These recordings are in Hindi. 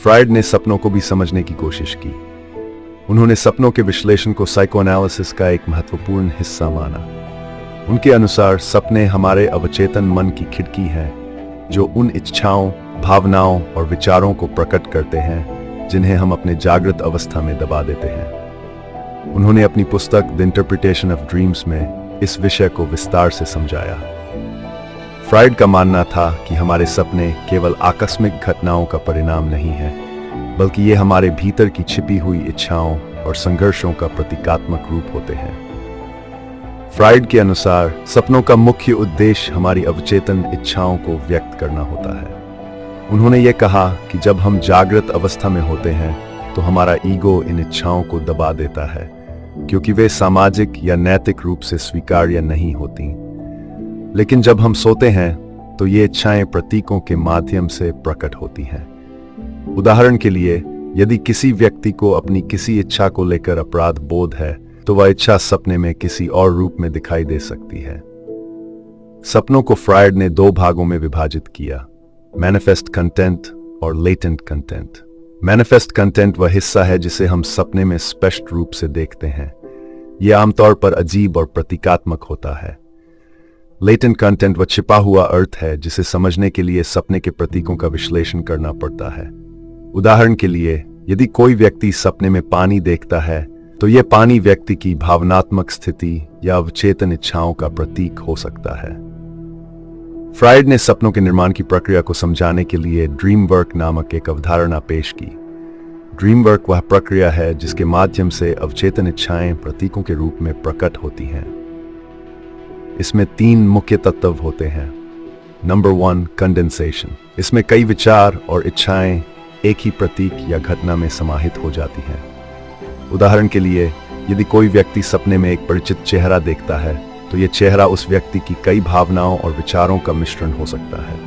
फ्रायड ने सपनों को भी समझने की कोशिश की। उन्होंने सपनों के विश्लेषण को साइकोएनालिसिस का एक महत्वपूर्ण हिस्सा माना। उनके अनुसार सपने हमारे अवचेतन मन की खिड़की हैं, जो उन इच्छाओं, भावनाओं और विचारों को प्रकट करते हैं जिन्हें हम अपने जागृत अवस्था में दबा देते हैं। उन्होंने अपनी पुस्तक द इंटरप्रिटेशन ऑफ ड्रीम्स में इस विषय को विस्तार से समझाया। फ्रायड का मानना था कि हमारे सपने केवल आकस्मिक घटनाओं का परिणाम नहीं है, बल्कि ये हमारे भीतर की छिपी हुई इच्छाओं और संघर्षों का प्रतीकात्मक रूप होते हैं। फ्रायड के अनुसार सपनों का मुख्य उद्देश्य हमारी अवचेतन इच्छाओं को व्यक्त करना होता है। उन्होंने ये कहा कि जब हम जागृत अवस्था में होते हैं तो हमारा ईगो इन इच्छाओं को दबा देता है, क्योंकि वे सामाजिक या नैतिक रूप से स्वीकार्य नहीं होती। लेकिन जब हम सोते हैं तो ये इच्छाएं प्रतीकों के माध्यम से प्रकट होती हैं। उदाहरण के लिए, यदि किसी व्यक्ति को अपनी किसी इच्छा को लेकर अपराध बोध है, तो वह इच्छा सपने में किसी और रूप में दिखाई दे सकती है। सपनों को फ्रायड ने दो भागों में विभाजित किया, मैनिफेस्ट कंटेंट और लेटेंट कंटेंट। मैनिफेस्ट कंटेंट वह हिस्सा है जिसे हम सपने में स्पष्ट रूप से देखते हैं। यह आमतौर पर अजीब और प्रतीकात्मक होता है। लेटेंट कंटेंट वह छिपा हुआ अर्थ है जिसे समझने के लिए सपने के प्रतीकों का विश्लेषण करना पड़ता है। उदाहरण के लिए, यदि कोई व्यक्ति सपने में पानी देखता है, तो यह पानी व्यक्ति की भावनात्मक स्थिति या अवचेतन इच्छाओं का प्रतीक हो सकता है। फ्रायड ने सपनों के निर्माण की प्रक्रिया को समझाने के लिए ड्रीम वर्क नामक एक अवधारणा पेश की। ड्रीम वर्क वह प्रक्रिया है जिसके माध्यम से अवचेतन इच्छाएं प्रतीकों के रूप में प्रकट होती हैं। इसमें 3 मुख्य तत्व होते हैं। Number 1, condensation. इसमें कई विचार और इच्छाएं एक ही प्रतीक या घटना में समाहित हो जाती हैं। उदाहरण के लिए, यदि कोई व्यक्ति सपने में एक परिचित चेहरा देखता है, तो यह चेहरा उस व्यक्ति की कई भावनाओं और विचारों का मिश्रण हो सकता है।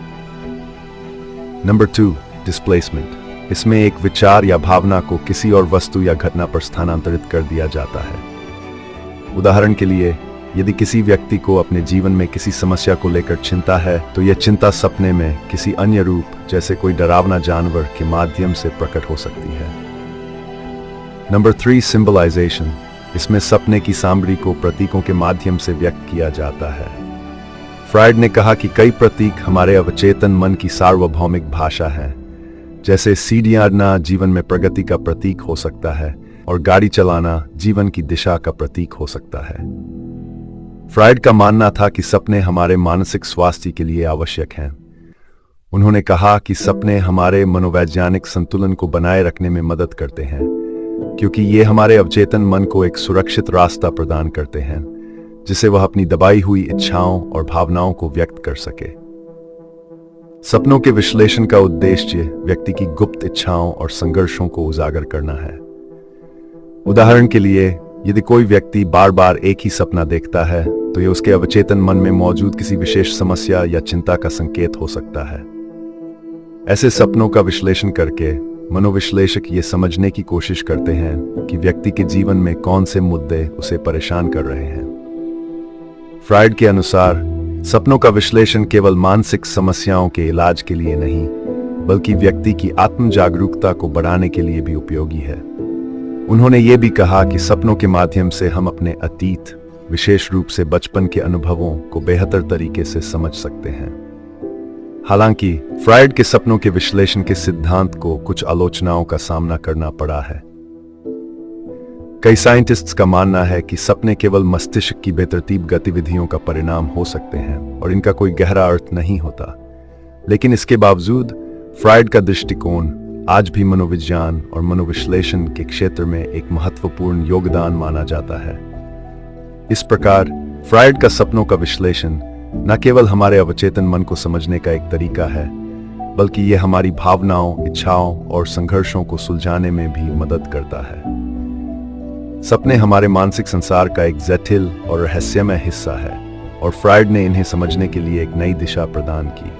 Number 2, displacement. इसमें एक विचार या भावना को किसी और वस्तु या घटना पर स्थानांतरित कर दिया जाता है। उदाहरण के लिए, यदि किसी व्यक्ति को अपने जीवन में किसी समस्या को लेकर चिंता है, तो यह चिंता सपने में किसी अन्य रूप, जैसे कोई डरावना जानवर, के माध्यम से प्रकट हो सकती है। Number 3, symbolisation. इसमें सपने की सामग्री को प्रतीकों के माध्यम से व्यक्त किया जाता है। फ्रायड ने कहा कि कई प्रतीक हमारे अवचेतन मन की सार्वभौमिक भाषा है। जैसे सीढ़ियां जीवन में प्रगति का प्रतीक हो सकता है और गाड़ी चलाना जीवन की दिशा का प्रतीक हो सकता है। फ्रायड का मानना था कि सपने हमारे मानसिक स्वास्थ्य के लिए आवश्यक हैं। उन्होंने कहा कि सपने हमारे मनोवैज्ञानिक संतुलन को बनाए रखने में मदद करते हैं, क्योंकि ये हमारे अवचेतन मन को एक सुरक्षित रास्ता प्रदान करते हैं जिसे वह अपनी दबाई हुई इच्छाओं और भावनाओं को व्यक्त कर सके। सपनों के विश्लेषण का उद्देश्य व्यक्ति की गुप्त इच्छाओं और संघर्षों को उजागर करना है। उदाहरण के लिए, यदि कोई व्यक्ति बार बार एक ही सपना देखता है, तो यह उसके अवचेतन मन में मौजूद किसी विशेष समस्या या चिंता का संकेत हो सकता है। ऐसे सपनों का विश्लेषण करके मनोविश्लेषक ये समझने की कोशिश करते हैं कि व्यक्ति के जीवन में कौन से मुद्दे उसे परेशान कर रहे हैं। फ्रायड के अनुसार सपनों का विश्लेषण केवल मानसिक समस्याओं के इलाज के लिए नहीं, बल्कि व्यक्ति की आत्म जागरूकता को बढ़ाने के लिए भी उपयोगी है। उन्होंने ये भी कहा कि सपनों के माध्यम से हम अपने अतीत, विशेष रूप से बचपन के अनुभवों को बेहतर तरीके से समझ सकते हैं। हालांकि फ्रायड के सपनों के विश्लेषण के सिद्धांत को कुछ आलोचनाओं का सामना करना पड़ा है। कई साइंटिस्ट्स का मानना है कि सपने केवल मस्तिष्क की बेतरतीब गतिविधियों का परिणाम हो सकते हैं और इनका कोई गहरा अर्थ नहीं होता। लेकिन इसके बावजूद फ्रायड का दृष्टिकोण आज भी मनोविज्ञान और मनोविश्लेषण के क्षेत्र में एक महत्वपूर्ण योगदान माना जाता है। इस प्रकार फ्रायड का सपनों का विश्लेषण न केवल हमारे अवचेतन मन को समझने का एक तरीका है, बल्कि यह हमारी भावनाओं, इच्छाओं और संघर्षों को सुलझाने में भी मदद करता है। सपने हमारे मानसिक संसार का एक जटिल और रहस्यमय हिस्सा है, और फ्रायड ने इन्हें समझने के लिए एक नई दिशा प्रदान की।